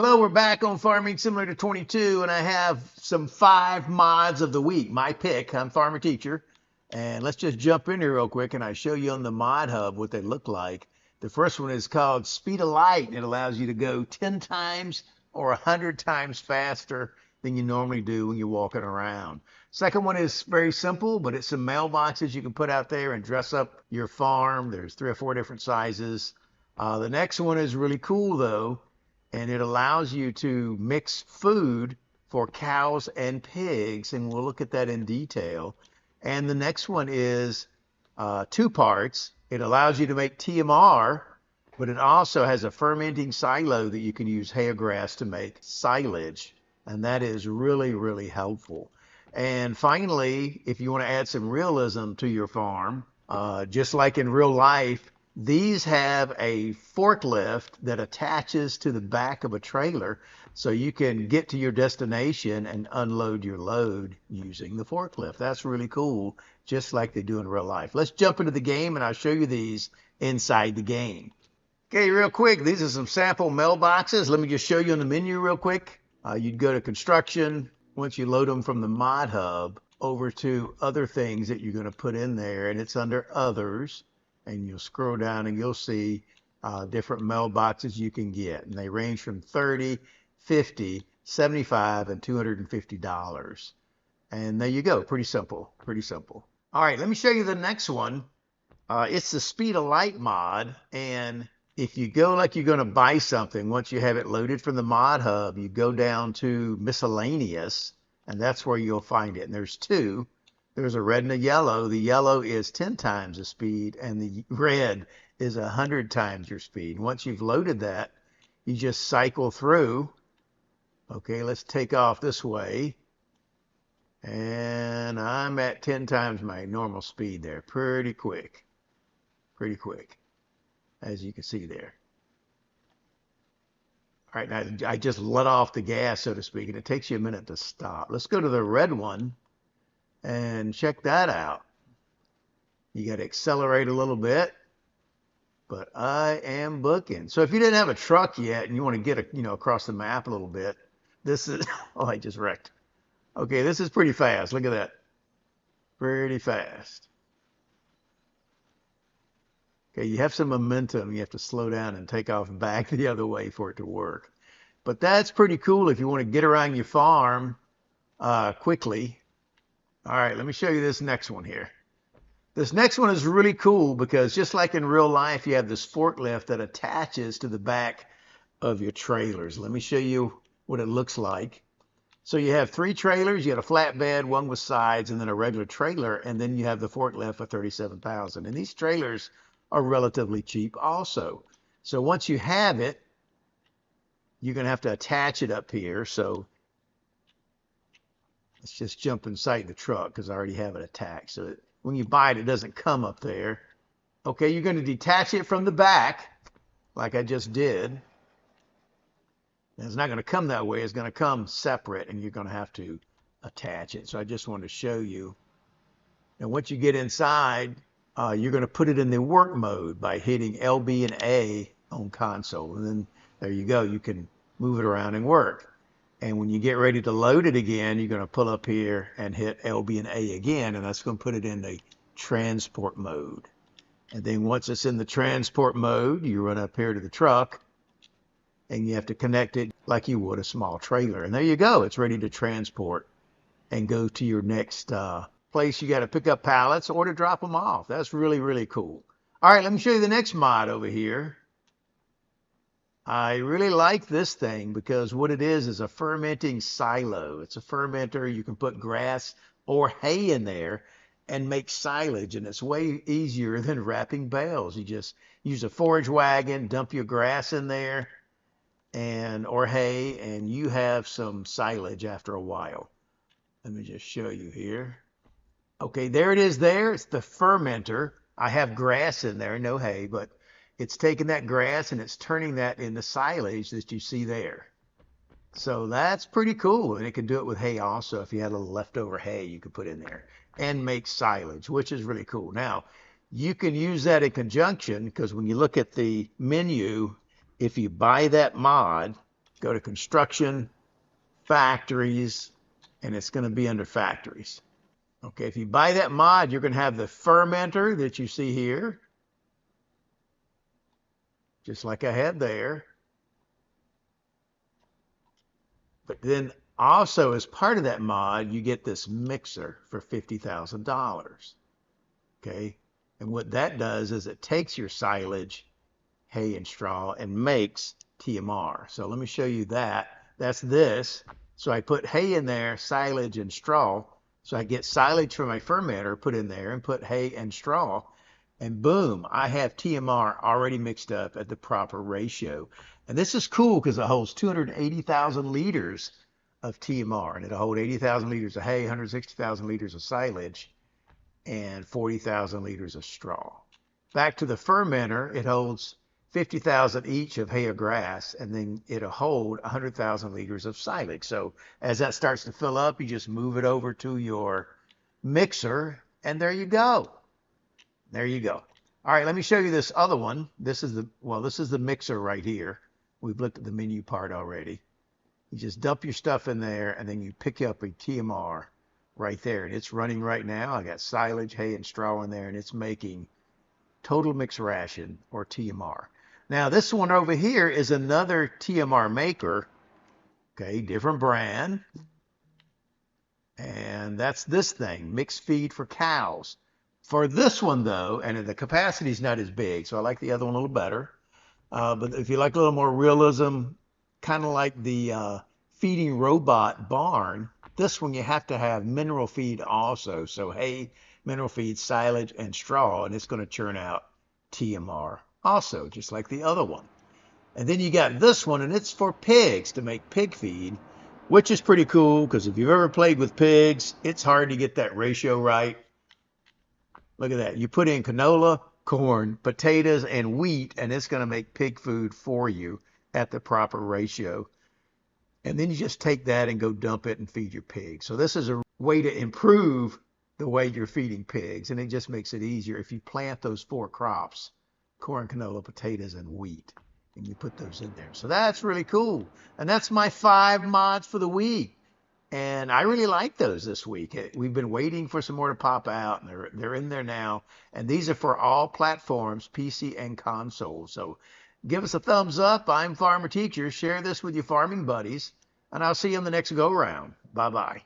Hello, we're back on Farming Similar to 22, and I have some 5 mods of the week, my pick. I'm Farmer Teacher, and let's just jump in here real quick, and I show you on the Mod Hub what they look like. The first one is called Speed of Light, and it allows you to go 10 times or 100 times faster than you normally do when you're walking around. Second one is very simple, but it's some mailboxes you can put out there and dress up your farm. There's 3 or 4 different sizes. The next one is really cool, though, and it allows you to mix food for cows and pigs, and we'll look at that in detail. And the next one is 2 parts. It allows you to make TMR, but it also has a fermenting silo that you can use hay or grass to make silage, and that is really, really helpful. And finally, if you want to add some realism to your farm, just like in real life, these have a forklift that attaches to the back of a trailer so you can get to your destination and unload your load using the forklift. That's really cool, just like they do in real life. Let's jump into the game and I'll show you these inside the game. Okay, real quick, these are some sample mailboxes. Let me just show you on the menu real quick. You'd go to construction. Once you load them from the Mod Hub over to other things that you're going to put in there, and it's under others. And you'll scroll down and you'll see different mailboxes you can get. And they range from $30, $50, $75, and $250. And there you go. Pretty simple. Pretty simple. All right, let me show you the next one. It's the Speed of Light mod. And if you go like you're going to buy something, once you have it loaded from the Mod Hub, you go down to Miscellaneous, and that's where you'll find it. And there's 2. There's a red and a yellow. The yellow is 10 times the speed, and the red is 100 times your speed. Once you've loaded that, you just cycle through. Okay, let's take off this way. And I'm at 10 times my normal speed there. Pretty quick. Pretty quick, as you can see there. All right, now I just let off the gas, so to speak, and it takes you a minute to stop. Let's go to the red one. And check that out. You got to accelerate a little bit, but I am booking. So if you didn't have a truck yet and you want to get across the map a little bit, this is, oh, I just wrecked. Okay, this is pretty fast. Look at that. Pretty fast. Okay, you have some momentum. You have to slow down and take off back the other way for it to work. But that's pretty cool if you want to get around your farm quickly. All right, let me show you this next one here. This next one is really cool because just like in real life, you have this forklift that attaches to the back of your trailers. Let me show you what it looks like. So you have 3 trailers. You got a flatbed, one with sides, and then a regular trailer, and then you have the forklift for $37,000. And these trailers are relatively cheap also. So once you have it, you're going to have to attach it up here. So let's just jump inside the truck because I already have it attached. So when you buy it, it doesn't come up there. Okay, you're going to detach it from the back like I just did. And it's not going to come that way. It's going to come separate, and you're going to have to attach it. So I just wanted to show you. Now, once you get inside, you're going to put it in the work mode by hitting LB and A on console. And then there you go. You can move it around and work. And when you get ready to load it again, you're going to pull up here and hit LB and A again, and that's going to put it in the transport mode. And then once it's in the transport mode, you run up here to the truck, and you have to connect it like you would a small trailer. And there you go. It's ready to transport and go to your next place you got to pick up pallets or to drop them off. That's really, really cool. All right, let me show you the next mod over here. I really like this thing because what it is a fermenting silo. It's a fermenter. You can put grass or hay in there and make silage, and it's way easier than wrapping bales. You just use a forage wagon, dump your grass in there or hay, and you have some silage after a while. Let me just show you here. Okay, there it is there. It's the fermenter. I have grass in there, no hay, but it's taking that grass and it's turning that into silage that you see there. So that's pretty cool. And it can do it with hay also. If you had a little leftover hay, you could put in there and make silage, which is really cool. Now, you can use that in conjunction because when you look at the menu, if you buy that mod, Go to construction, factories, and it's going to be under factories. Okay, if you buy that mod, you're going to have the fermenter that you see here, just like I had there. But then also as part of that mod, you get this mixer for $50,000. Okay, and what that does is it takes your silage, hay, and straw and makes TMR. So let me show you that. That's this. So I put hay in there, silage, and straw. So I get silage from my fermenter, put in there, and put hay and straw. And boom, I have TMR already mixed up at the proper ratio. And this is cool because it holds 280,000 liters of TMR. And it'll hold 80,000 liters of hay, 160,000 liters of silage, and 40,000 liters of straw. Back to the fermenter, it holds 50,000 each of hay or grass, and then it'll hold 100,000 liters of silage. So as that starts to fill up, you just move it over to your mixer, and there you go. There you go. All right, let me show you this other one. This is the mixer right here. We've looked at the menu part already. You just dump your stuff in there, and then you pick up a TMR right there, and it's running right now. I got silage, hay, and straw in there, and it's making Total Mixed Ration, or TMR. Now this one over here is another TMR maker, okay, different brand, and that's this thing, mixed feed for cows. For this one though, and the capacity is not as big, so I like the other one a little better, but if you like a little more realism, kind of like the feeding robot barn, this one you have to have mineral feed also. So hay, mineral feed, silage, and straw, and it's going to churn out TMR also, just like the other one. And then you got this one, and it's for pigs to make pig feed, which is pretty cool because if you've ever played with pigs, it's hard to get that ratio right. Look at that. You put in canola, corn, potatoes, and wheat, and it's going to make pig food for you at the proper ratio. And then you just take that and go dump it and feed your pigs. So this is a way to improve the way you're feeding pigs, and it just makes it easier if you plant those 4 crops, corn, canola, potatoes, and wheat, and you put those in there. So that's really cool. And that's my 5 mods for the week. And I really like those this week. We've been waiting for some more to pop out, and they're in there now. And these are for all platforms, PC and console. So give us a thumbs up. I'm Farmer Teacher. Share this with your farming buddies, and I'll see you on the next go-round. Bye-bye.